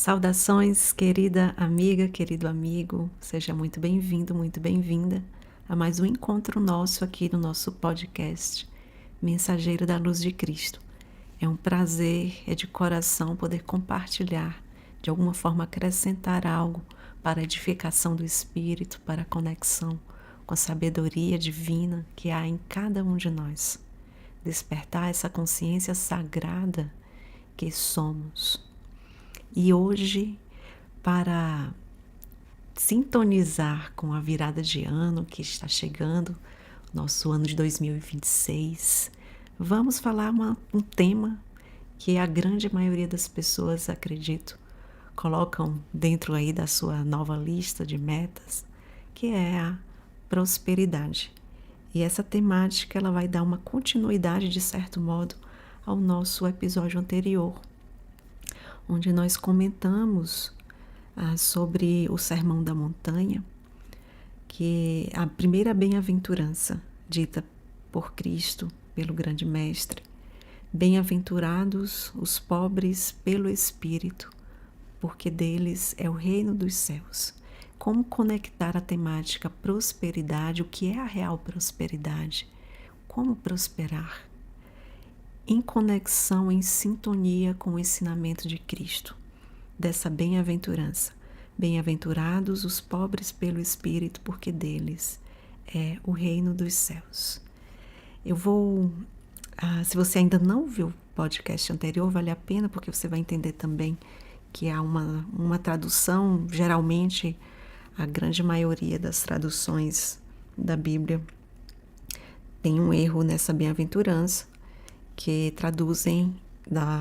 Saudações, querida amiga, querido amigo, seja muito bem-vindo, muito bem-vinda a mais um encontro nosso aqui no nosso podcast Mensageiro da Luz de Cristo. É um prazer, é de coração poder compartilhar, de alguma forma acrescentar algo para a edificação do Espírito, para a conexão com a sabedoria divina que há em cada um de nós. Despertar essa consciência sagrada que somos. E hoje, para sintonizar com a virada de ano que está chegando, nosso ano de 2026, vamos falar um tema que a grande maioria das pessoas, acredito, colocam dentro aí da sua nova lista de metas, que é a prosperidade. E essa temática ela vai dar uma continuidade, de certo modo, ao nosso episódio anterior, onde nós comentamos sobre o Sermão da Montanha, que é a primeira bem-aventurança dita por Cristo, pelo grande mestre. Bem-aventurados os pobres pelo Espírito, porque deles é o reino dos céus. Como conectar a temática prosperidade, o que é a real prosperidade, como prosperar, em conexão, em sintonia com o ensinamento de Cristo, dessa bem-aventurança. Bem-aventurados os pobres pelo Espírito, porque deles é o reino dos céus. Eu vou, se você ainda não viu o podcast anterior, vale a pena, porque você vai entender também que há uma tradução, geralmente a grande maioria das traduções da Bíblia tem um erro nessa bem-aventurança, que traduzem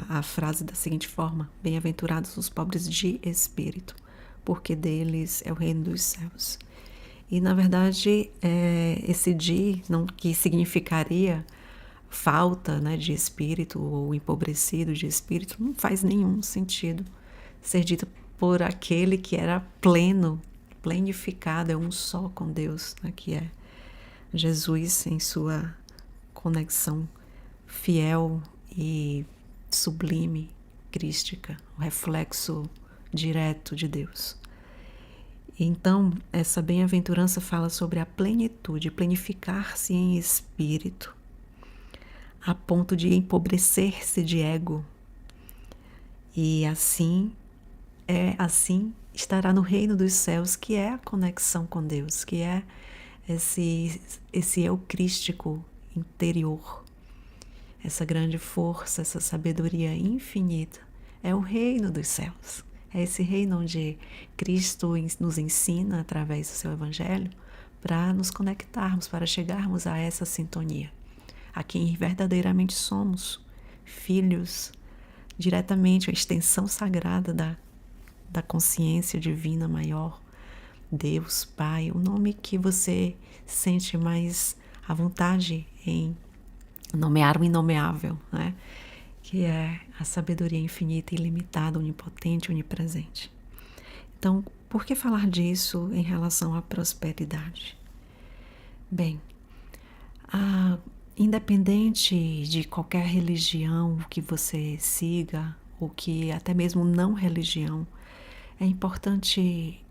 a frase da seguinte forma: bem-aventurados os pobres de espírito, porque deles é o reino dos céus. E na verdade esse de, não, que significaria falta, né, de espírito ou empobrecido de espírito, não faz nenhum sentido ser dito por aquele que era pleno, plenificado, é um só com Deus, né, que é Jesus em sua conexão fiel e sublime, crística, o reflexo direto de Deus. Então, essa bem-aventurança fala sobre a plenitude, plenificar-se em espírito, a ponto de empobrecer-se de ego. E assim estará no reino dos céus, que é a conexão com Deus, que é esse eu crístico interior. Essa grande força, essa sabedoria infinita, é o reino dos céus. É esse reino onde Cristo nos ensina, através do seu Evangelho, para nos conectarmos, para chegarmos a essa sintonia, a quem verdadeiramente somos, filhos, diretamente a extensão sagrada da consciência divina maior, Deus, Pai, o nome que você sente mais à vontade em nomear o inomeável, né? Que é a sabedoria infinita, ilimitada, onipotente, onipresente. Então, por que falar disso em relação à prosperidade? Bem, independente de qualquer religião que você siga, ou que até mesmo não religião, é importante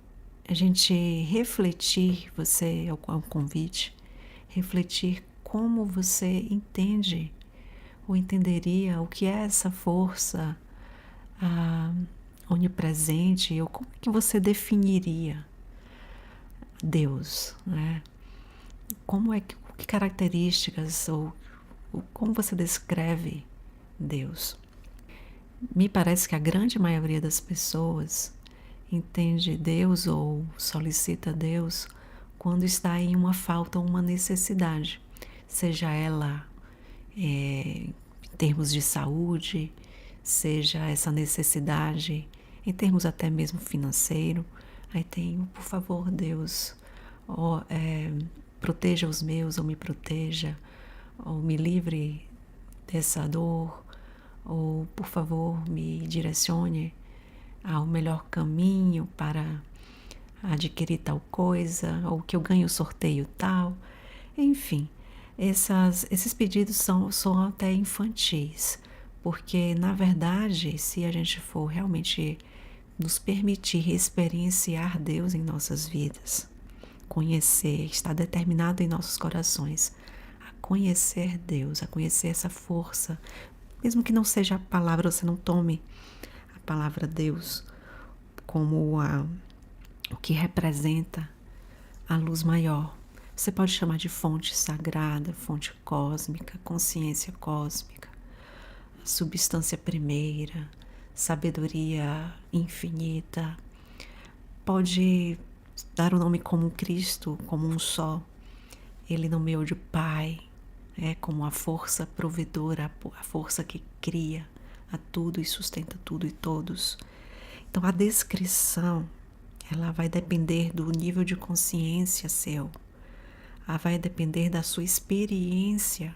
a gente refletir, você é um convite, refletir como você entende ou entenderia o que é essa força onipresente, ou como que você definiria Deus, né? Que características ou como você descreve Deus? Me parece que a grande maioria das pessoas entende Deus ou solicita Deus quando está em uma falta ou uma necessidade, seja ela em termos de saúde, seja essa necessidade em termos até mesmo financeiro. Aí tem, por favor, Deus, proteja os meus, ou me proteja, ou me livre dessa dor, ou por favor me direcione ao melhor caminho para adquirir tal coisa, ou que eu ganhe o sorteio tal. Enfim, esses pedidos são até infantis, porque na verdade, se a gente for realmente nos permitir experienciar Deus em nossas vidas, conhecer, está determinado em nossos corações a conhecer Deus, a conhecer essa força, mesmo que não seja a palavra, você não tome a palavra Deus como o que representa a luz maior. Você pode chamar de fonte sagrada, fonte cósmica, consciência cósmica, substância primeira, sabedoria infinita. Pode dar o nome como Cristo, como um só. Ele nomeou de Pai, como a força provedora, a força que cria a tudo e sustenta tudo e todos. Então a descrição, ela vai depender do nível de consciência seu. Ela vai depender da sua experiência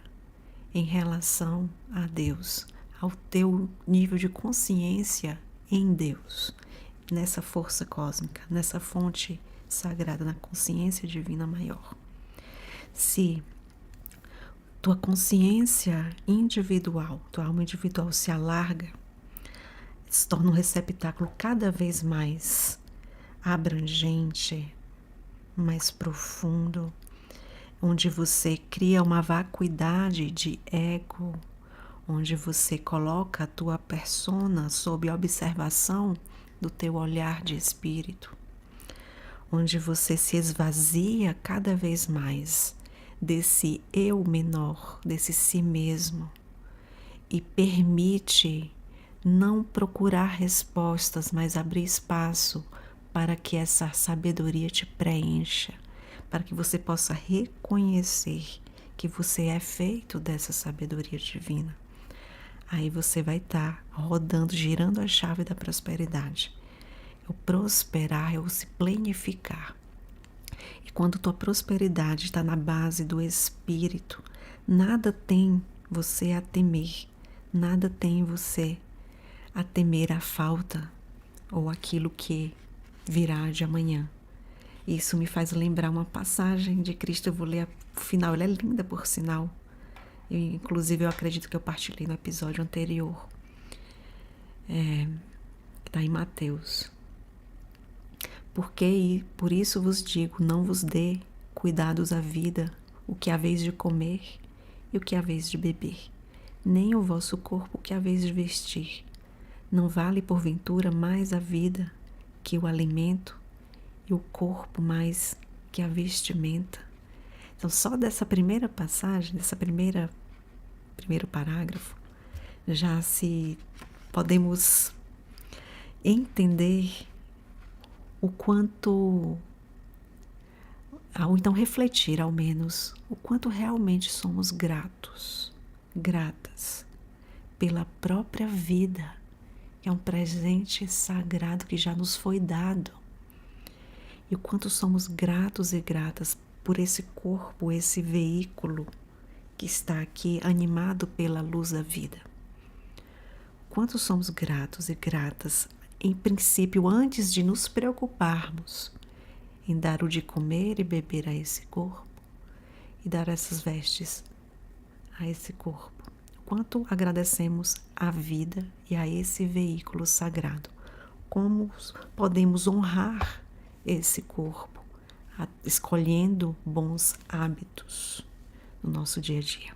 em relação a Deus, ao teu nível de consciência em Deus, nessa força cósmica, nessa fonte sagrada, na consciência divina maior. Se tua consciência individual, tua alma individual se alarga, se torna um receptáculo cada vez mais abrangente, mais profundo, onde você cria uma vacuidade de ego, onde você coloca a tua persona sob observação do teu olhar de espírito, onde você se esvazia cada vez mais desse eu menor, desse si mesmo, e permite não procurar respostas, mas abrir espaço para que essa sabedoria te preencha, para que você possa reconhecer que você é feito dessa sabedoria divina. Aí você vai estar rodando, girando a chave da prosperidade. O prosperar é o se planificar. E quando tua prosperidade está na base do espírito, nada tem você a temer, nada tem você a temer a falta ou aquilo que virá de amanhã. Isso me faz lembrar uma passagem de Cristo, eu vou ler o final, ela é linda por sinal. Inclusive eu acredito que eu partilhei no episódio anterior. Está em Mateus. Por isso vos digo, não vos dê cuidados à vida, o que haveis de comer e o que haveis de beber, nem o vosso corpo o que haveis de vestir. Não vale porventura mais a vida que o alimento e o corpo mais que a vestimenta? Então, só dessa primeira passagem, primeiro parágrafo, já se podemos entender o quanto, ou então refletir ao menos, o quanto realmente somos gratas pela própria vida, que é um presente sagrado que já nos foi dado. E o quanto somos gratos e gratas por esse corpo, esse veículo que está aqui animado pela luz da vida. Quanto somos gratos e gratas, em princípio, antes de nos preocuparmos em dar o de comer e beber a esse corpo e dar essas vestes a esse corpo. Quanto agradecemos à vida e a esse veículo sagrado. Como podemos honrar esse corpo, escolhendo bons hábitos no nosso dia a dia.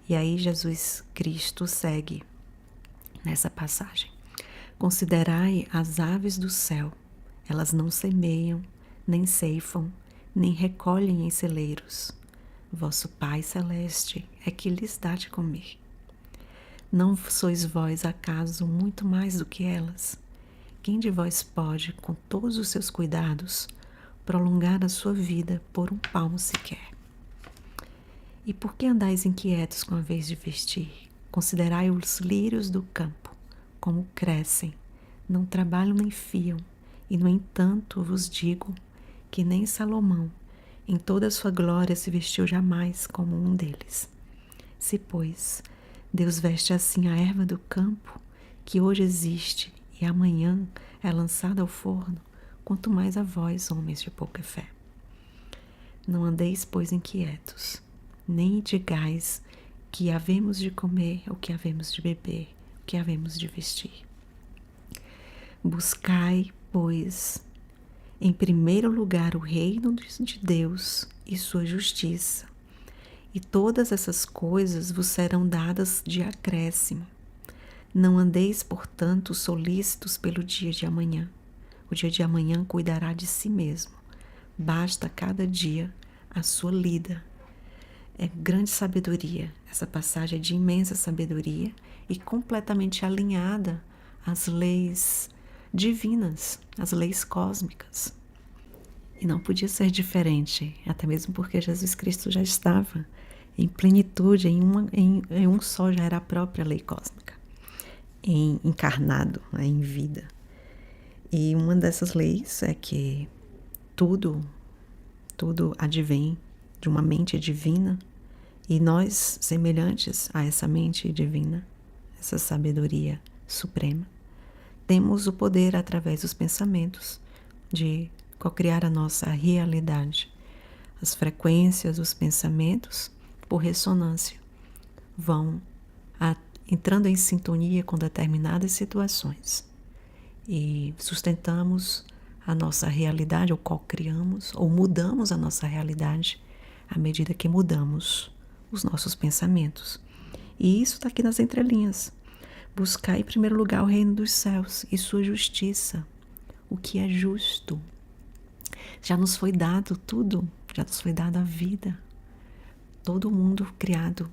E aí Jesus Cristo segue nessa passagem. Considerai as aves do céu, elas não semeiam, nem ceifam, nem recolhem em celeiros. Vosso Pai Celeste é que lhes dá de comer. Não sois vós, acaso, muito mais do que elas? Quem de vós pode, com todos os seus cuidados, prolongar a sua vida por um palmo sequer? E por que andais inquietos com a vez de vestir? Considerai os lírios do campo, como crescem, não trabalham nem fiam, e no entanto vos digo que nem Salomão, em toda a sua glória, se vestiu jamais como um deles. Se, pois, Deus veste assim a erva do campo, que hoje existe e amanhã é lançada ao forno, quanto mais a vós, homens de pouca fé. Não andeis, pois, inquietos, nem digais que havemos de comer, ou que havemos de beber, o que havemos de vestir. Buscai, pois, em primeiro lugar o reino de Deus e sua justiça, e todas essas coisas vos serão dadas de acréscimo. Não andeis, portanto, solícitos pelo dia de amanhã. O dia de amanhã cuidará de si mesmo. Basta cada dia a sua lida. É grande sabedoria. Essa passagem é de imensa sabedoria e completamente alinhada às leis divinas, às leis cósmicas. E não podia ser diferente, até mesmo porque Jesus Cristo já estava em plenitude, em um só, já era a própria lei cósmica, encarnado, em vida. E uma dessas leis é que tudo advém de uma mente divina, e nós, semelhantes a essa mente divina, essa sabedoria suprema, temos o poder, através dos pensamentos, de cocriar a nossa realidade. As frequências dos pensamentos, por ressonância, vão entrando em sintonia com determinadas situações e sustentamos a nossa realidade, ou cocriamos, ou mudamos a nossa realidade à medida que mudamos os nossos pensamentos. E isso está aqui nas entrelinhas. Buscar em primeiro lugar o reino dos céus e sua justiça, o que é justo. Já nos foi dado tudo, já nos foi dada a vida. Todo mundo criado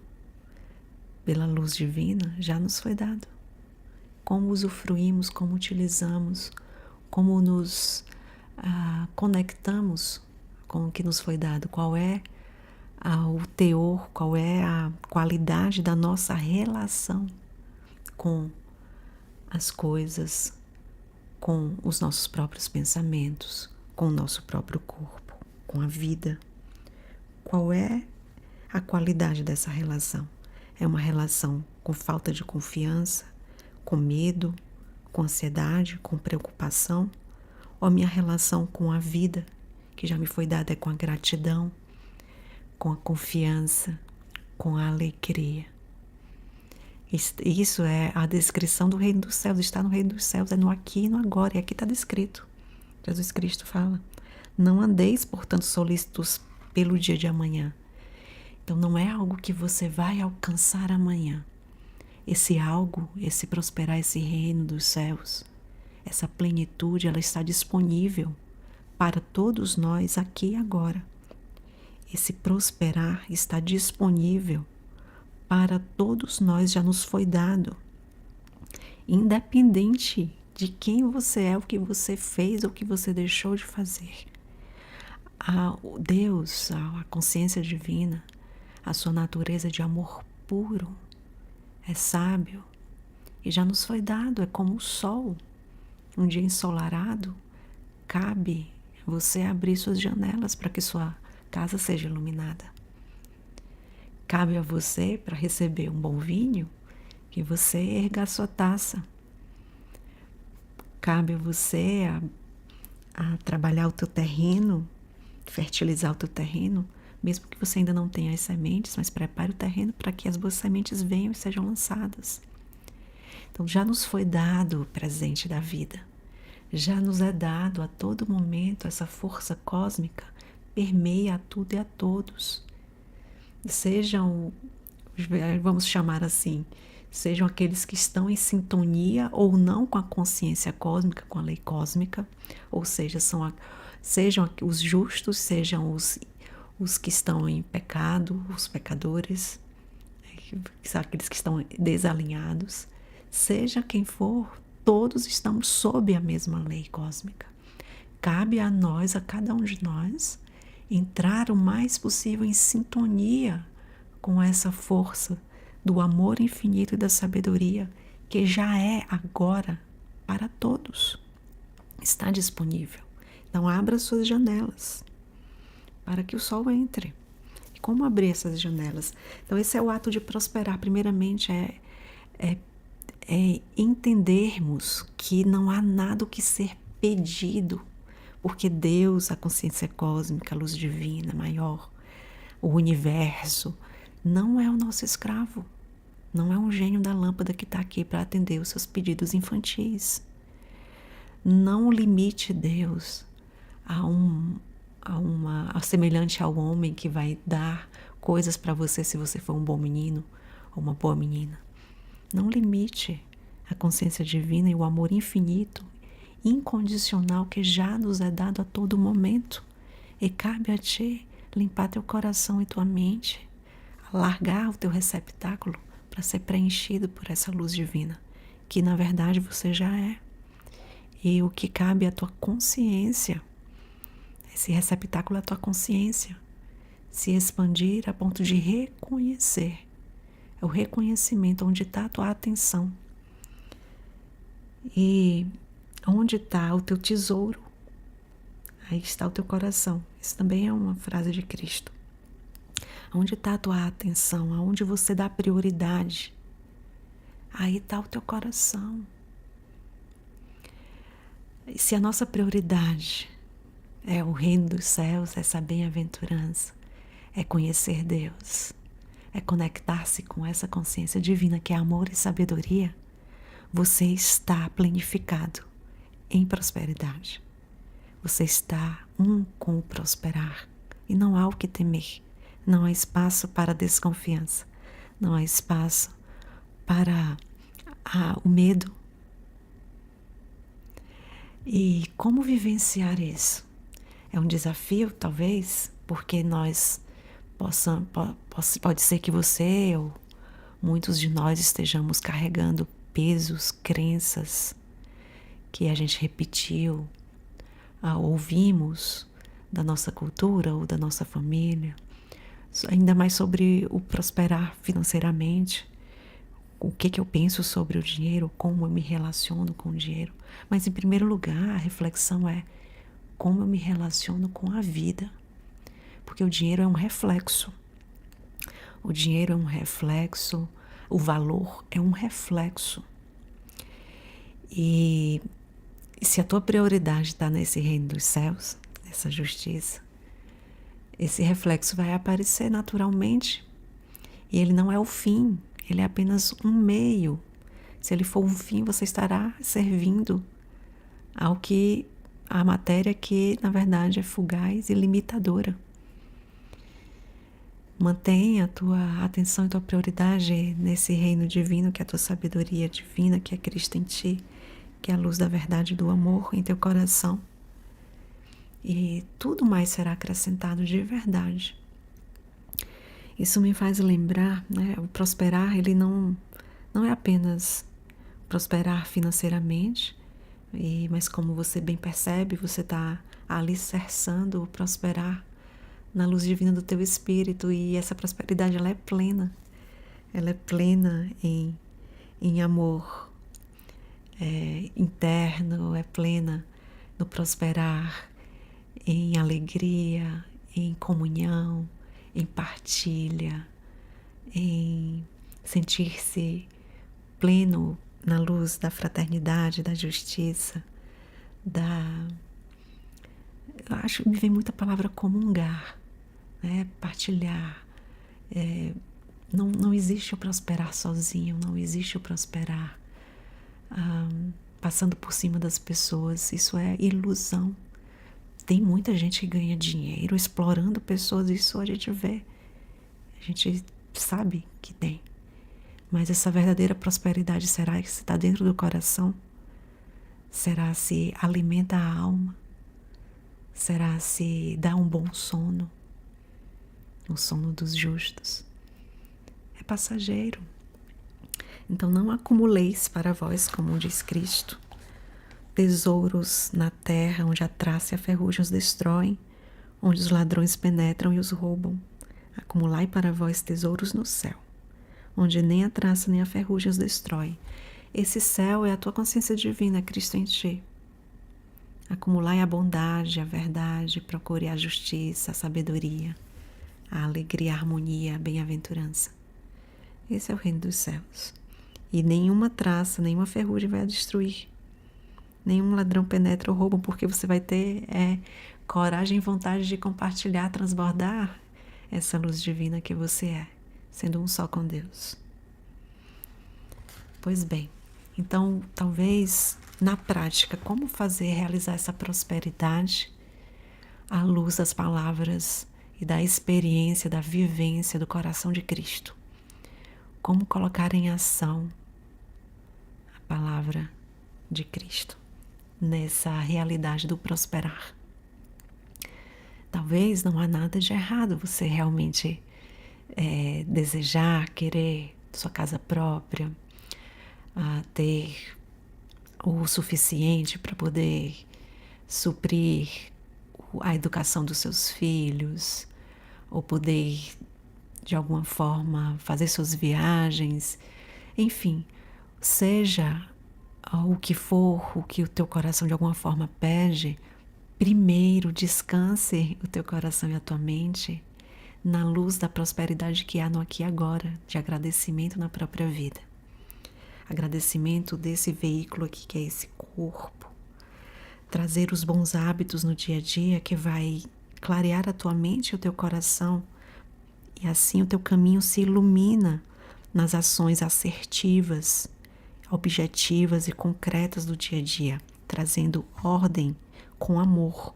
pela luz divina já nos foi dado. Como usufruímos, como utilizamos, como nos conectamos com o que nos foi dado, qual é o teor, qual é a qualidade da nossa relação com as coisas, com os nossos próprios pensamentos, com o nosso próprio corpo, com a vida. Qual é a qualidade dessa relação? É uma relação com falta de confiança, com medo, com ansiedade, com preocupação? Ou a minha relação com a vida, que já me foi dada, é com a gratidão, com a confiança, com a alegria? Isso é a descrição do reino dos céus. Está no reino dos céus, é no aqui e no agora. E aqui está descrito. Jesus Cristo fala: não andeis, portanto, solícitos pelo dia de amanhã. Então não é algo que você vai alcançar amanhã. Esse algo, esse prosperar, esse reino dos céus, essa plenitude, ela está disponível para todos nós aqui e agora. Esse prosperar está disponível para todos nós, já nos foi dado. Independente de quem você é, o que você fez, ou o que você deixou de fazer. Deus, a consciência divina, a sua natureza de amor puro, é sábio e já nos foi dado. É como o sol. Um dia ensolarado, cabe você abrir suas janelas para que sua casa seja iluminada. Cabe a você, para receber um bom vinho, que você erga a sua taça. Cabe a você a trabalhar o teu terreno, fertilizar o teu terreno, mesmo que você ainda não tenha as sementes, mas prepare o terreno para que as boas sementes venham e sejam lançadas. Então já nos foi dado o presente da vida. Já nos é dado a todo momento. Essa força cósmica permeia a tudo e a todos. Sejam, vamos chamar assim, sejam aqueles que estão em sintonia ou não com a consciência cósmica, com a lei cósmica, ou seja, sejam os justos, sejam os que estão em pecado, os pecadores, são aqueles que estão desalinhados, seja quem for, todos estamos sob a mesma lei cósmica. Cabe a nós, a cada um de nós, entrar o mais possível em sintonia com essa força do amor infinito e da sabedoria que já é agora para todos. Está disponível. Então abra suas janelas para que o sol entre. E como abrir essas janelas? Então esse é o ato de prosperar. Primeiramente é entendermos que não há nada o que ser pedido, porque Deus, a consciência cósmica, a luz divina maior, o universo, não é o nosso escravo, não é um gênio da lâmpada que está aqui para atender os seus pedidos infantis. Não limite Deus a semelhante ao homem que vai dar coisas para você se você for um bom menino ou uma boa menina. Não limite a consciência divina e o amor infinito, incondicional que já nos é dado a todo momento. E cabe a ti limpar teu coração e tua mente, largar o teu receptáculo para ser preenchido por essa luz divina, que na verdade você já é. E o que cabe é a tua consciência. Esse receptáculo é a tua consciência. Se expandir a ponto de reconhecer. É o reconhecimento onde está a tua atenção. E onde está o teu tesouro, aí está o teu coração. Isso também é uma frase de Cristo. Onde está a tua atenção, aonde você dá prioridade, aí está o teu coração. E se a nossa prioridade é o reino dos céus, essa bem-aventurança, é conhecer Deus, é conectar-se com essa consciência divina que é amor e sabedoria, você está planificado em prosperidade. Você está com o prosperar e não há o que temer. Não há espaço para desconfiança. Não há espaço para o medo. E como vivenciar isso? É um desafio, talvez, porque pode ser que você ou muitos de nós estejamos carregando pesos, crenças que a gente repetiu, ouvimos da nossa cultura ou da nossa família, ainda mais sobre o prosperar financeiramente, o que eu penso sobre o dinheiro, como eu me relaciono com o dinheiro. Mas, em primeiro lugar, a reflexão é como eu me relaciono com a vida, porque o dinheiro é um reflexo. O dinheiro é um reflexo, o valor é um reflexo. E se a tua prioridade está nesse reino dos céus, nessa justiça, esse reflexo vai aparecer naturalmente. E ele não é o fim, ele é apenas um meio. Se ele for um fim, você estará servindo à matéria que, na verdade, é fugaz e limitadora. Mantenha a tua atenção e tua prioridade nesse reino divino, que é a tua sabedoria divina, que é Cristo em ti, que é a luz da verdade e do amor em teu coração. E tudo mais será acrescentado de verdade. Isso me faz lembrar, né? O prosperar, ele não é apenas prosperar financeiramente, mas como você bem percebe, você está alicerçando o prosperar na luz divina do teu espírito, e essa prosperidade ela é plena. Ela é plena em amor interno, é plena no prosperar, em alegria, em comunhão, em partilha, em sentir-se pleno na luz da fraternidade, da justiça, eu acho que me vem muita palavra comungar, né? Partilhar. Não existe o prosperar sozinho, não existe o prosperar passando por cima das pessoas. Isso é ilusão. Tem muita gente que ganha dinheiro explorando pessoas, isso a gente vê, a gente sabe que tem. Mas essa verdadeira prosperidade, será que está dentro do coração? Será se alimenta a alma? Será se dá um bom sono? O sono dos justos. É passageiro. Então não acumuleis para vós, como diz Cristo, tesouros na terra, onde a traça e a ferrugem os destroem, onde os ladrões penetram e os roubam. Acumulai para vós tesouros no céu, onde nem a traça nem a ferrugem os destrói. Esse céu é a tua consciência divina, Cristo em ti. Acumulai a bondade, a verdade, procure a justiça, a sabedoria, a alegria, a harmonia, a bem-aventurança. Esse é o reino dos céus. E nenhuma traça, nenhuma ferrugem vai a destruir. Nenhum ladrão penetra ou rouba, porque você vai ter coragem e vontade de compartilhar, transbordar essa luz divina que você é, sendo um só com Deus. Pois bem, Então, talvez na prática, como fazer realizar essa prosperidade à luz das palavras e da experiência, da vivência do coração de Cristo? Como colocar em ação a palavra de Cristo nessa realidade do prosperar? Talvez não há nada de errado você realmente desejar, querer sua casa própria, ter o suficiente para poder suprir a educação dos seus filhos, ou poder, de alguma forma, fazer suas viagens. Enfim, seja o que for, o que o teu coração de alguma forma pede, primeiro descanse o teu coração e a tua mente na luz da prosperidade que há no aqui e agora, de agradecimento na própria vida. Agradecimento desse veículo aqui que é esse corpo. Trazer os bons hábitos no dia a dia que vai clarear a tua mente e o teu coração, e assim o teu caminho se ilumina nas ações assertivas, objetivas e concretas do dia a dia, trazendo ordem com amor,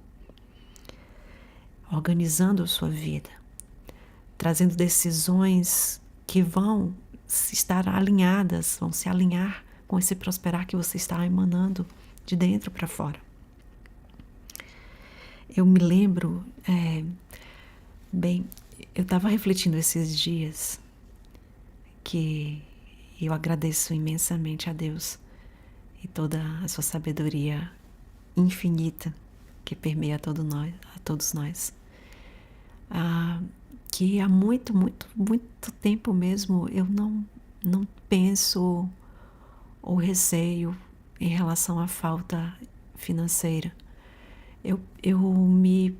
organizando a sua vida, trazendo decisões que vão estar alinhadas, vão se alinhar com esse prosperar que você está emanando de dentro para fora. Eu me lembro, eu estava refletindo esses dias que eu agradeço imensamente a Deus e toda a sua sabedoria infinita que permeia todos nós. Que há muito tempo mesmo eu não penso ou receio em relação à falta financeira. Eu me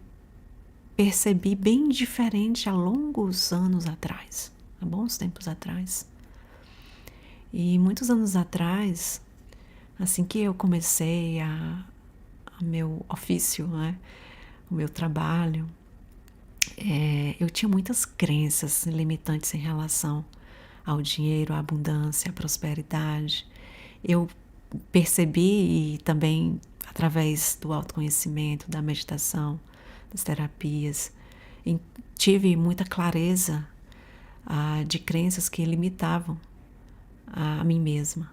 percebi bem diferente há longos anos atrás, há bons tempos atrás. E muitos anos atrás, assim que eu comecei a meu ofício, né, o meu trabalho, eu tinha muitas crenças limitantes em relação ao dinheiro, à abundância, à prosperidade. Eu percebi, e também através do autoconhecimento, da meditação, das terapias, tive muita clareza de crenças que limitavam a mim mesma.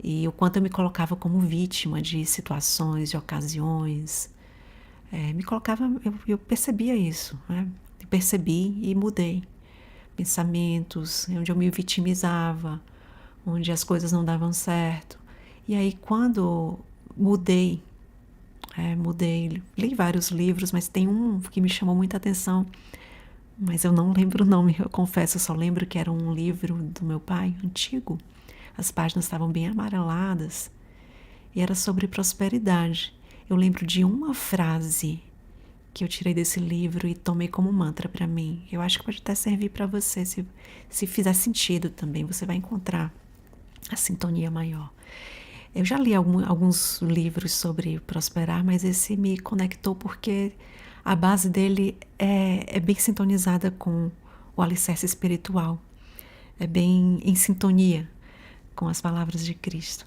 E o quanto eu me colocava como vítima de situações, de ocasiões. Eu percebia isso, né? Percebi e mudei. Pensamentos onde eu me vitimizava, onde as coisas não davam certo. E aí quando mudei, li vários livros, mas tem um que me chamou muita atenção, mas eu não lembro o nome, eu confesso, eu só lembro que era um livro do meu pai, antigo. As páginas estavam bem amareladas e era sobre prosperidade. Eu lembro de uma frase que eu tirei desse livro e tomei como mantra para mim. Eu acho que pode até servir para você, se fizer sentido também, você vai encontrar a sintonia maior. Eu já li alguns livros sobre prosperar, mas esse me conectou porque a base dele é bem sintonizada com o alicerce espiritual. É bem em sintonia com as palavras de Cristo.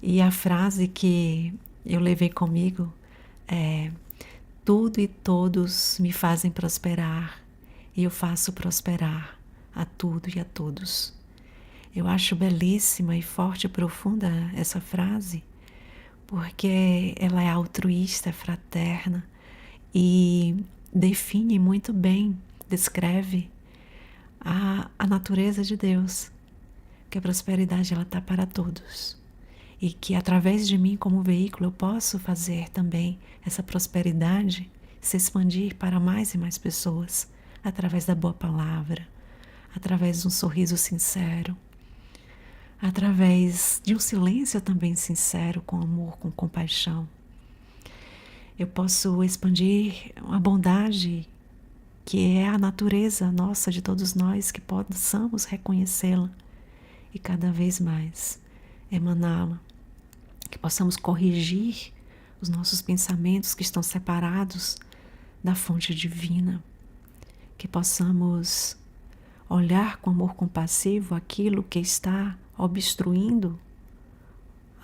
E a frase que eu levei comigo é: tudo e todos me fazem prosperar, e eu faço prosperar a tudo e a todos. Eu acho belíssima e forte e profunda essa frase, porque ela é altruísta, fraterna e define muito bem, descreve a natureza de Deus, que a prosperidade ela está para todos. E que através de mim como veículo eu posso fazer também essa prosperidade se expandir para mais e mais pessoas, através da boa palavra, através de um sorriso sincero, através de um silêncio também sincero, com amor, com compaixão. Eu posso expandir a bondade que é a natureza nossa, de todos nós, que possamos reconhecê-la e cada vez mais emaná-la, que possamos corrigir os nossos pensamentos que estão separados da fonte divina, que possamos olhar com amor compassivo aquilo que está obstruindo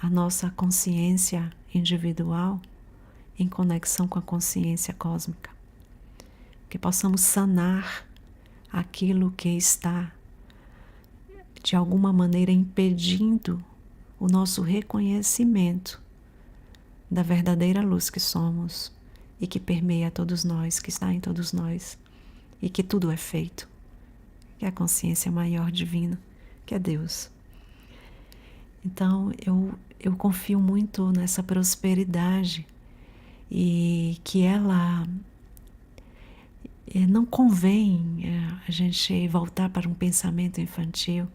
a nossa consciência individual em conexão com a consciência cósmica. Que possamos sanar aquilo que está, de alguma maneira, impedindo o nosso reconhecimento da verdadeira luz que somos e que permeia todos nós, que está em todos nós e que tudo é feito, que é a consciência maior divina, que é Deus. Então eu confio muito nessa prosperidade e que ela não convém a gente voltar para um pensamento infantil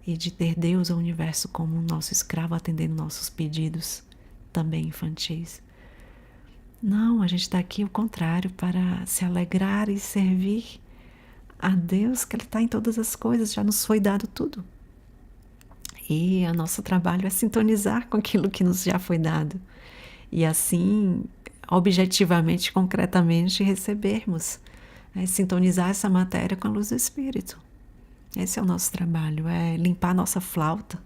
e de ter Deus ou o universo como um nosso escravo atendendo nossos pedidos também infantis. Não, a gente está aqui ao contrário, para se alegrar e servir a Deus, que Ele está em todas as coisas, já nos foi dado tudo. E o nosso trabalho é sintonizar com aquilo que nos já foi dado. E assim, objetivamente, concretamente, recebermos. Sintonizar essa matéria com a luz do Espírito. Esse é o nosso trabalho, é limpar nossa flauta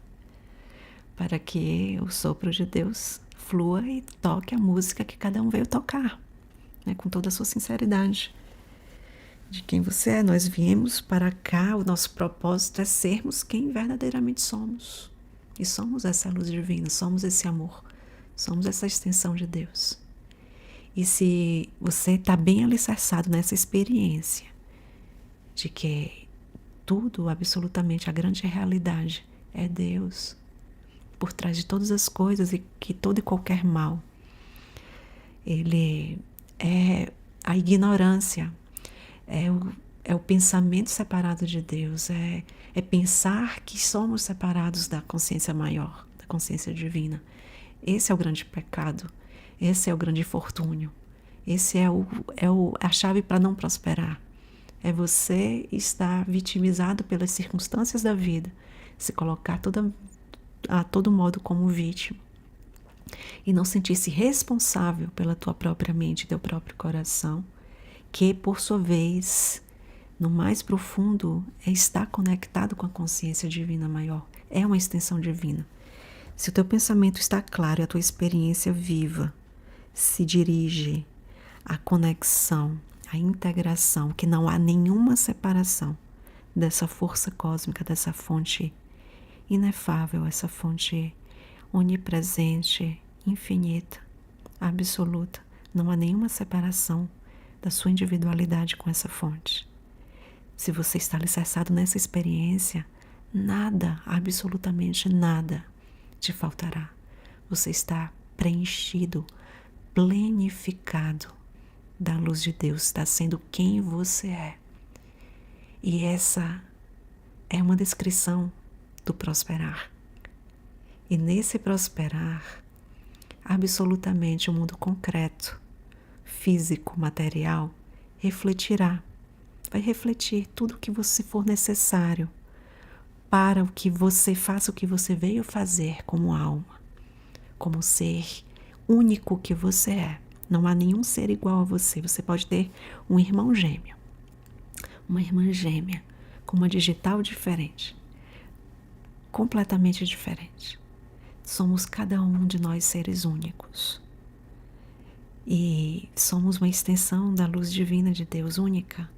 para que o sopro de Deus flua e toque a música que cada um veio tocar, com toda a sua sinceridade. De quem você é, nós viemos para cá, o nosso propósito é sermos quem verdadeiramente somos. E somos essa luz divina, somos esse amor, somos essa extensão de Deus. E se você está bem alicerçado nessa experiência de que tudo, absolutamente, a grande realidade é Deus, por trás de todas as coisas e que todo e qualquer mal, ele é a ignorância, é o pensamento separado de Deus, é pensar que somos separados da consciência maior, da consciência divina. Esse é o grande pecado, esse é o grande infortúnio, esse é a chave para não prosperar. É você estar vitimizado pelas circunstâncias da vida, se colocar a todo modo como vítima e não sentir-se responsável pela tua própria mente, teu próprio coração, que por sua vez, no mais profundo, está conectado com a consciência divina maior, é uma extensão divina. Se o teu pensamento está claro e a tua experiência viva se dirige à conexão, à integração, que não há nenhuma separação dessa força cósmica, dessa fonte inefável, essa fonte onipresente, infinita, absoluta. Não há nenhuma separação da sua individualidade com essa fonte. Se você está alicerçado nessa experiência, nada, absolutamente nada, te faltará. Você está preenchido, plenificado da luz de Deus, está sendo quem você é. E essa é uma descrição do prosperar. E nesse prosperar, absolutamente o mundo concreto, físico, material, refletirá. Vai refletir tudo o que você for necessário para o que você faça, o que você veio fazer como alma, como ser único que você é. Não há nenhum ser igual a você. Você pode ter um irmão gêmeo, uma irmã gêmea, com uma digital diferente, completamente diferente. Somos cada um de nós seres únicos. E somos uma extensão da luz divina de Deus única.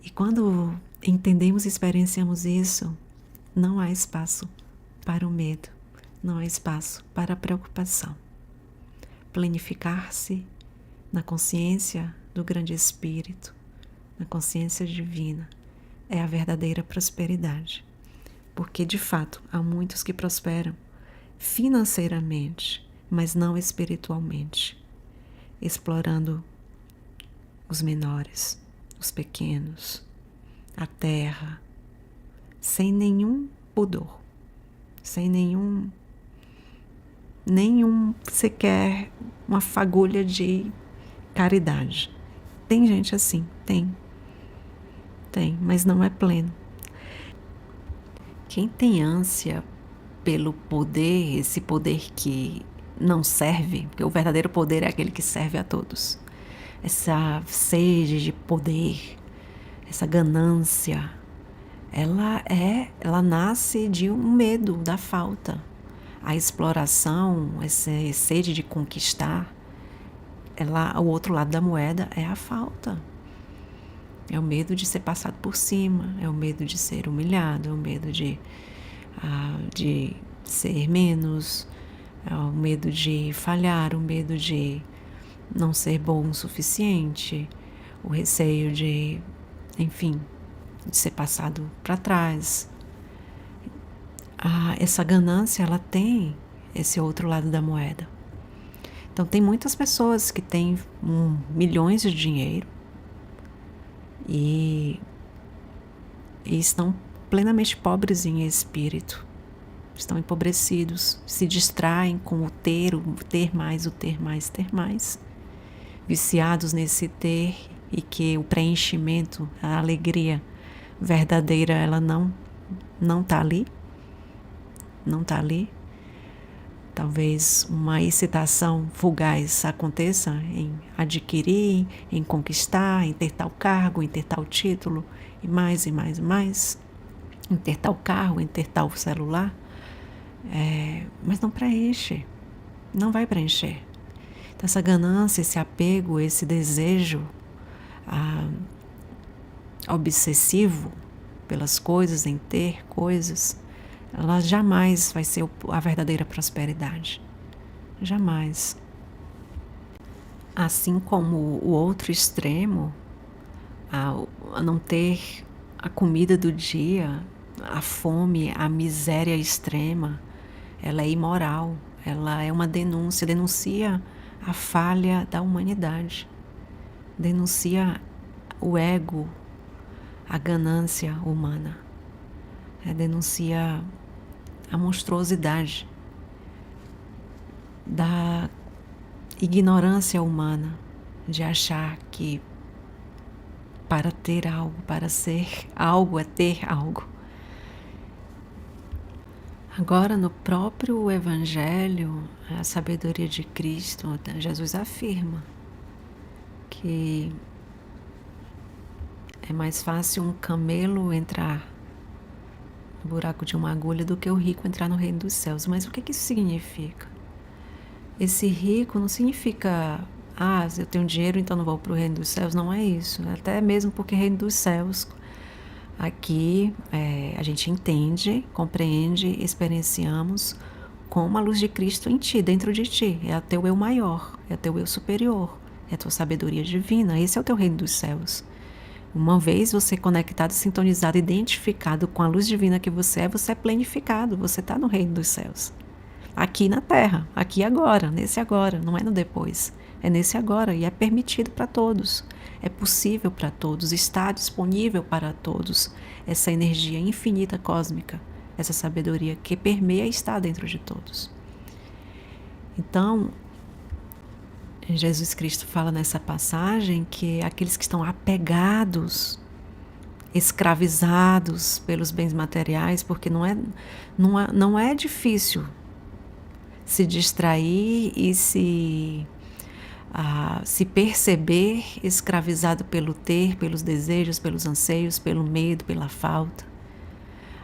E quando entendemos e experienciamos isso, não há espaço para o medo, não há espaço para a preocupação. Planificar-se na consciência do grande Espírito, na consciência divina, é a verdadeira prosperidade. Porque, de fato, há muitos que prosperam financeiramente, mas não espiritualmente, explorando os menores, os pequenos, a terra, sem nenhum pudor, sem nenhum sequer uma fagulha de caridade. Tem gente assim, tem, mas não é pleno. Quem tem ânsia pelo poder, esse poder que não serve, porque o verdadeiro poder é aquele que serve a todos. Essa sede de poder, essa ganância, ela nasce de um medo da falta. A exploração, essa sede de conquistar, o outro lado da moeda é a falta. É o medo de ser passado por cima, é o medo de ser humilhado, é o medo de ser menos, é o medo de falhar, o medo de não ser bom o suficiente, o receio de, enfim, de ser passado para trás. Essa ganância, ela tem esse outro lado da moeda. Então, tem muitas pessoas que têm milhões de dinheiro e estão plenamente pobres em espírito, estão empobrecidos, se distraem com o ter mais, viciados nesse ter, e que o preenchimento, a alegria verdadeira, ela não está ali, não está ali. Talvez uma excitação fugaz aconteça em adquirir, em conquistar, em ter tal cargo, em ter tal título, e mais, em ter tal carro, em ter tal celular, mas não preenche, não vai preencher. Então, essa ganância, esse apego, esse desejo obsessivo pelas coisas, em ter coisas, ela jamais vai ser a verdadeira prosperidade. Jamais. Assim como o outro extremo, a não ter a comida do dia, a fome, a miséria extrema, ela é imoral, ela é uma denúncia, denuncia a falha da humanidade, denuncia o ego, a ganância humana, denuncia a monstruosidade da ignorância humana de achar que para ter algo, para ser algo, é ter algo. Agora, no próprio Evangelho, a sabedoria de Cristo, Jesus afirma que é mais fácil um camelo entrar no buraco de uma agulha do que o rico entrar no reino dos céus. Mas o que isso significa? Esse rico não significa, se eu tenho dinheiro, então não vou para o reino dos céus. Não é isso. Até mesmo porque reino dos céus, aqui a gente entende, compreende, experienciamos como a luz de Cristo em ti, dentro de ti. É o teu eu maior, é o teu eu superior, é a tua sabedoria divina. Esse é o teu reino dos céus. Uma vez você conectado, sintonizado, identificado com a luz divina que você é plenificado, você está no reino dos céus. Aqui na Terra, aqui agora, nesse agora, não é no depois. É nesse agora e é permitido para todos. É possível para todos, está disponível para todos essa energia infinita cósmica, essa sabedoria que permeia e está dentro de todos. Então, Jesus Cristo fala nessa passagem que aqueles que estão apegados, escravizados pelos bens materiais, porque não é difícil se distrair e se perceber escravizado pelo ter, pelos desejos, pelos anseios, pelo medo, pela falta.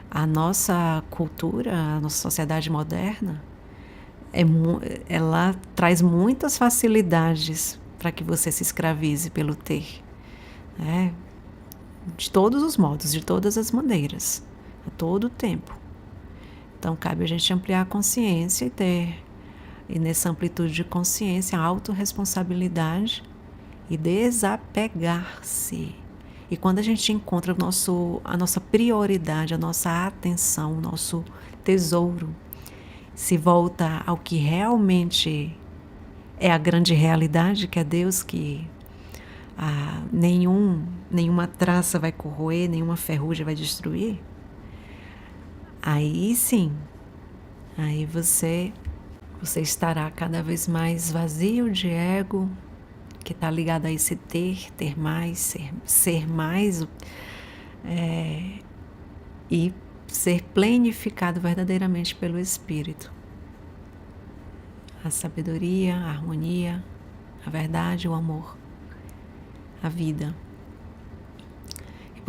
A nossa cultura, a nossa sociedade moderna, ela traz muitas facilidades para que você se escravize pelo ter, de todos os modos, de todas as maneiras, a todo tempo. Então cabe a gente ampliar a consciência e nessa amplitude de consciência, a autorresponsabilidade e desapegar-se. E quando a gente encontra a nossa prioridade, a nossa atenção, o nosso tesouro, se volta ao que realmente é a grande realidade, que é Deus, que nenhuma traça vai corroer, nenhuma ferrugem vai destruir, aí sim, aí você estará cada vez mais vazio de ego, que está ligado a esse ter mais, ser mais, e ser plenificado verdadeiramente pelo Espírito. A sabedoria, a harmonia, a verdade, o amor, a vida.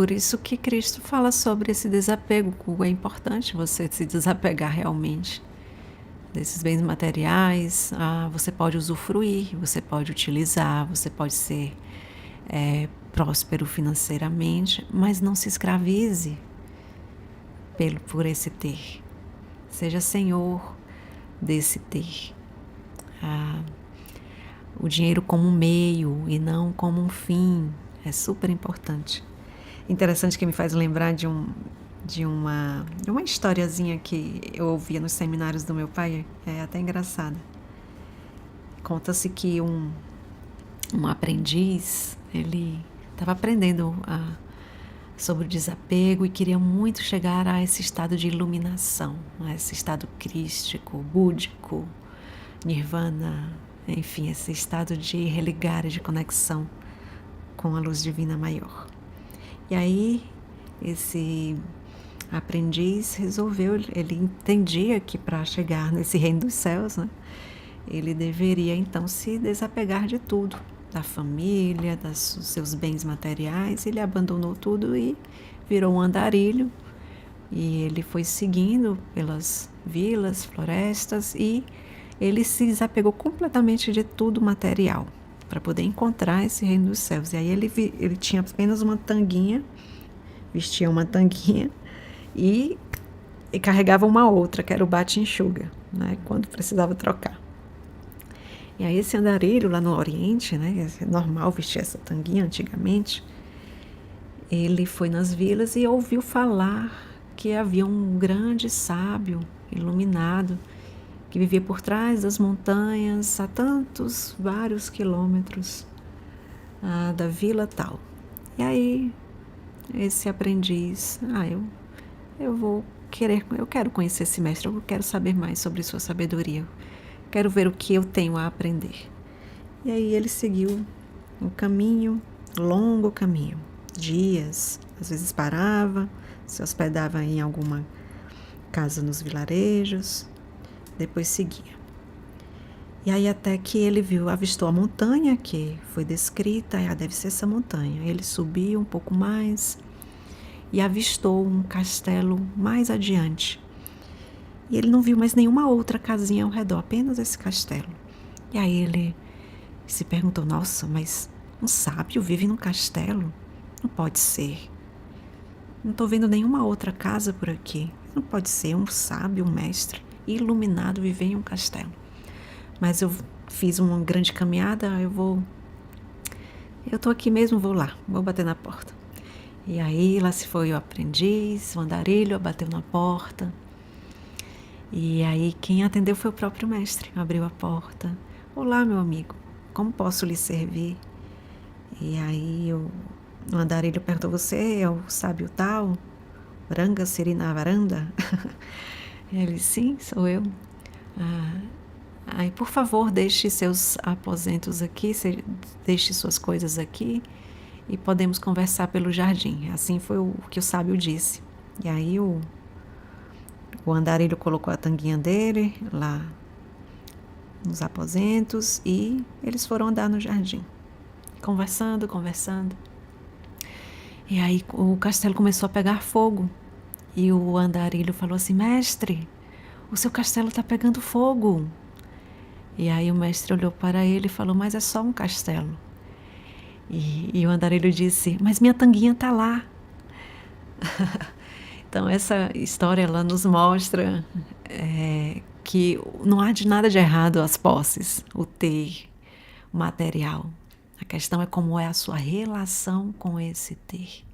por isso que Cristo fala sobre esse desapego. É importante você se desapegar realmente desses bens materiais. Você pode usufruir, você pode utilizar, você pode ser próspero financeiramente, mas não se escravize por esse ter. Seja senhor desse ter. O dinheiro como um meio e não como um fim é super importante. Interessante, que me faz lembrar de uma historiazinha que eu ouvia nos seminários do meu pai. É até engraçada. Conta-se que um aprendiz, ele estava aprendendo sobre o desapego e queria muito chegar a esse estado de iluminação, a esse estado crístico, búdico, nirvana, enfim, esse estado de religar e de conexão com a luz divina maior. E aí, esse aprendiz resolveu, ele entendia que para chegar nesse reino dos céus, né, ele deveria então se desapegar de tudo, da família, dos seus bens materiais. Ele abandonou tudo e virou um andarilho, e ele foi seguindo pelas vilas, florestas, e ele se desapegou completamente de tudo material para poder encontrar esse reino dos céus. E aí ele tinha apenas uma tanguinha, vestia uma tanguinha e carregava uma outra, que era o bate-enxuga, né, quando precisava trocar. E aí esse andarilho lá no Oriente, né, é normal vestir essa tanguinha antigamente, ele foi nas vilas e ouviu falar que havia um grande sábio iluminado que vivia por trás das montanhas, a vários quilômetros da vila tal. E aí esse aprendiz, eu quero conhecer esse mestre, eu quero saber mais sobre sua sabedoria, quero ver o que eu tenho a aprender. E aí ele seguiu um caminho, longo caminho, dias, às vezes parava, se hospedava em alguma casa nos vilarejos, depois seguia. E aí até que ele avistou a montanha que foi descrita, deve ser essa montanha. Ele subiu um pouco mais e avistou um castelo mais adiante. E ele não viu mais nenhuma outra casinha ao redor, apenas esse castelo. E aí ele se perguntou, nossa, mas um sábio vive num castelo? Não pode ser. Não estou vendo nenhuma outra casa por aqui. Não pode ser um sábio, um mestre iluminado viver em um castelo. Mas eu fiz uma grande caminhada, eu estou aqui mesmo, vou lá, vou bater na porta. E aí lá se foi o aprendiz, o andarilho, bateu na porta. E aí quem atendeu foi o próprio mestre, abriu a porta. Olá, meu amigo, como posso lhe servir? E aí o andarilho perguntou, você é o sábio tal? Ranga Sirinavaranda? Ele, sim, sou eu. Aí, por favor, deixe seus aposentos aqui, deixe suas coisas aqui e podemos conversar pelo jardim. Assim foi o que o sábio disse. E aí o andarilho colocou a tanguinha dele lá nos aposentos e eles foram andar no jardim, conversando. E aí o castelo começou a pegar fogo. E o andarilho falou assim, mestre, o seu castelo está pegando fogo. E aí o mestre olhou para ele e falou, mas é só um castelo. E o andarilho disse, mas minha tanguinha está lá. Então essa história ela nos mostra que não há de nada de errado as posses, o ter, o material. A questão é como é a sua relação com esse ter.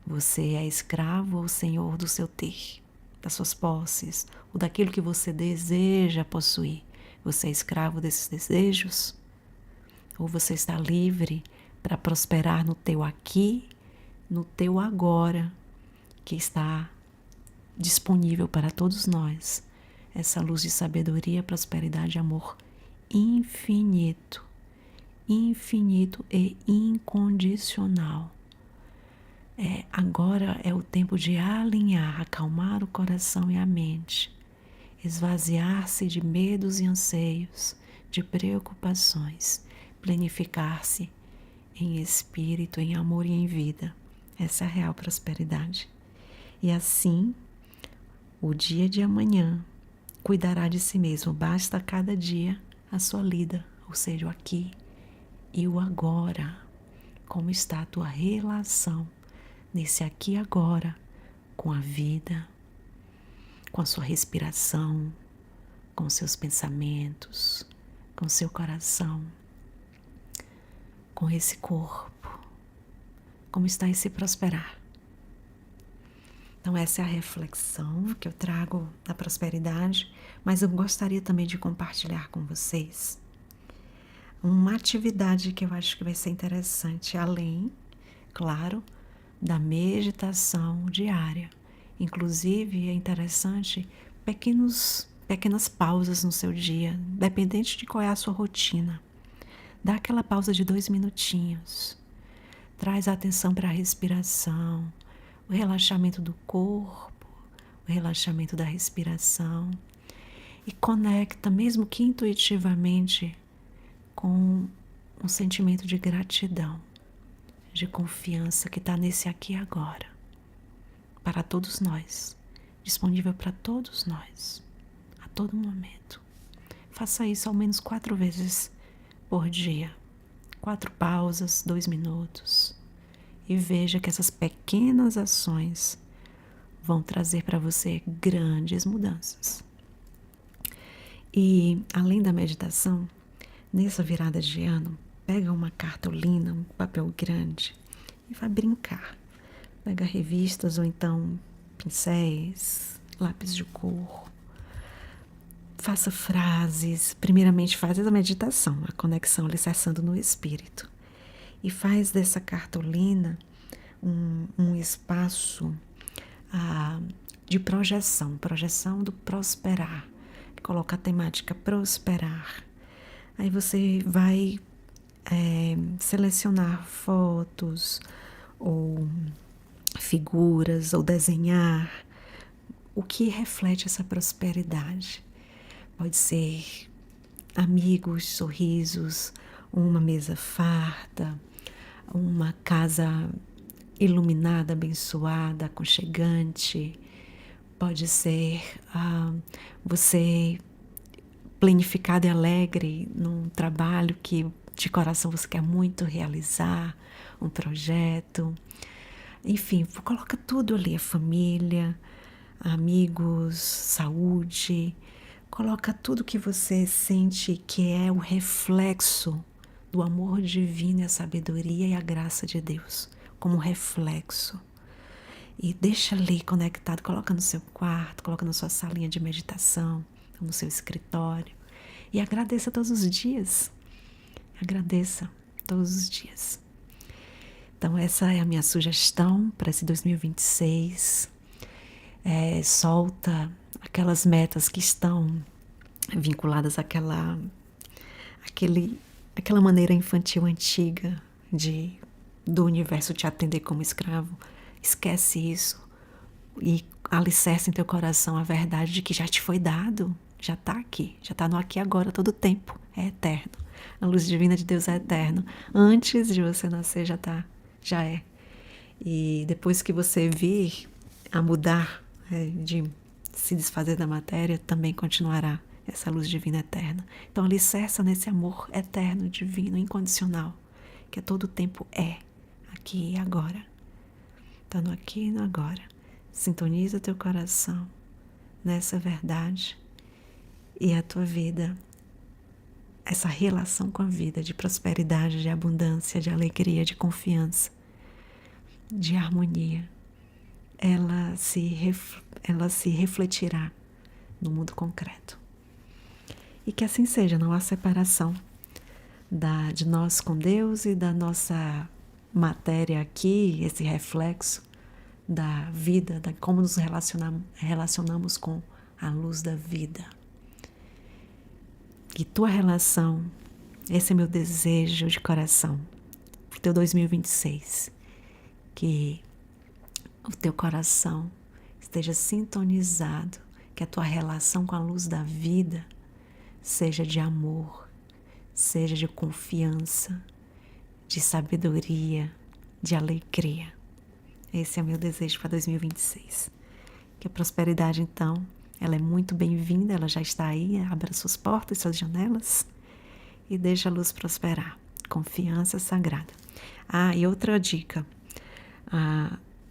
Você é escravo ou senhor do seu ter, das suas posses, ou daquilo que você deseja possuir. Você é escravo desses desejos? Ou você está livre para prosperar no teu aqui, no teu agora, que está disponível para todos nós? Essa luz de sabedoria, prosperidade e amor infinito, infinito e incondicional. Agora é o tempo de alinhar, acalmar o coração e a mente, esvaziar-se de medos e anseios, de preocupações, planificar-se em espírito, em amor e em vida, Essa é a real prosperidade. E assim, o dia de amanhã cuidará de si mesmo. Basta cada dia a sua lida, ou seja, o aqui e o agora. Como está a tua relação nesse aqui e agora com a vida, com a sua respiração, com seus pensamentos, com seu coração, com esse corpo. Como está esse prosperar? Então essa é a reflexão que eu trago da prosperidade, mas eu gostaria também de compartilhar com vocês uma atividade que eu acho que vai ser interessante, além, claro, da meditação diária. Inclusive, é interessante pequenas pausas no seu dia, dependente de qual é a sua rotina. Dá aquela pausa de 2 minutinhos. Traz a atenção para a respiração, o relaxamento do corpo, o relaxamento da respiração. E conecta, mesmo que intuitivamente, com um sentimento de gratidão, de confiança que está nesse aqui e agora, para todos nós, disponível para todos nós, a todo momento. Faça isso ao menos 4 vezes por dia, 4 pausas, 2 minutos, e veja que essas pequenas ações vão trazer para você grandes mudanças. E além da meditação, nessa virada de ano, pega uma cartolina, um papel grande e vai brincar. Pega revistas ou então pincéis, lápis de cor. Faça frases. Primeiramente faz a meditação, a conexão alicerçando no espírito. E faz dessa cartolina um espaço de projeção do prosperar. Coloca a temática prosperar. Aí você vai selecionar fotos ou figuras ou desenhar o que reflete essa prosperidade. Pode ser amigos, sorrisos, uma mesa farta, uma casa iluminada, abençoada, aconchegante. Pode ser você planificado e alegre num trabalho que de coração você quer muito realizar, um projeto. Enfim, coloca tudo ali, a família, amigos, saúde. Coloca tudo que você sente que é o reflexo do amor divino e a sabedoria e a graça de Deus, como reflexo. E deixa ali conectado, coloca no seu quarto, coloca na sua salinha de meditação, no seu escritório. E agradeça todos os dias. Agradeça todos os dias. Então essa é a minha sugestão para esse 2026. Solta aquelas metas que estão vinculadas àquela maneira infantil antiga do universo te atender como escravo. Esquece isso e alicerce em teu coração a verdade de que já te foi dado, já está aqui, já está no aqui e agora todo o tempo, é eterno. A luz divina de Deus é eterna. Antes de você nascer já é. E depois que você vir a mudar, de se desfazer da matéria, também continuará essa luz divina eterna. Então alicerça nesse amor eterno, divino, incondicional, que a todo tempo é, aqui e agora. Está no aqui e no agora. Sintoniza teu coração nessa verdade e a tua vida, essa relação com a vida de prosperidade, de abundância, de alegria, de confiança, de harmonia, ela se refletirá no mundo concreto. E que assim seja, não há separação de nós com Deus e da nossa matéria aqui, esse reflexo da vida, de como nos relacionamos com a luz da vida. E tua relação, esse é meu desejo de coração para o teu 2026, que o teu coração esteja sintonizado, que a tua relação com a luz da vida seja de amor, seja de confiança, de sabedoria, de alegria. Esse é o meu desejo para 2026. Que a prosperidade, então, ela é muito bem-vinda, ela já está aí, abra suas portas, suas janelas e deixa a luz prosperar. Confiança sagrada. E outra dica.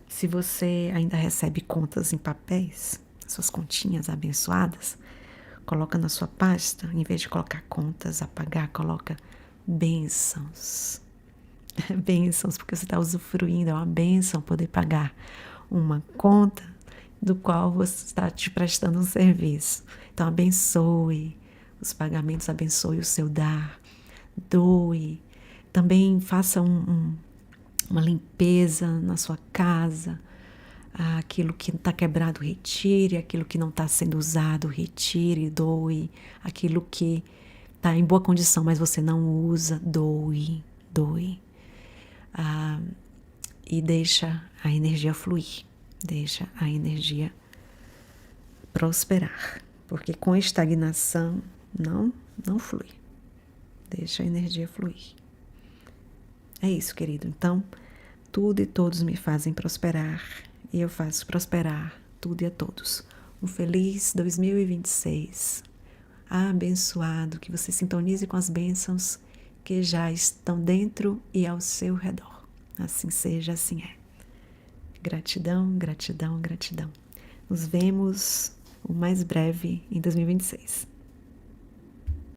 Se você ainda recebe contas em papéis, suas continhas abençoadas, coloca na sua pasta, em vez de colocar contas a pagar, coloca bênçãos. Bênçãos, porque você está usufruindo, é uma bênção poder pagar uma conta do qual você está te prestando um serviço. Então, abençoe os pagamentos, abençoe o seu dar, doe. Também faça uma limpeza na sua casa. Aquilo que está quebrado, retire. Aquilo que não está sendo usado, retire, doe. Aquilo que está em boa condição, mas você não usa, doe. E deixa a energia fluir, deixa a energia prosperar, porque com estagnação não flui. Deixa a energia fluir. É isso, querido. Então, tudo e todos me fazem prosperar e eu faço prosperar tudo e a todos. Um feliz 2026. Abençoado, que você sintonize com as bênçãos que já estão dentro e ao seu redor. Assim seja, assim é. Gratidão, gratidão, gratidão. Nos vemos o mais breve em 2026.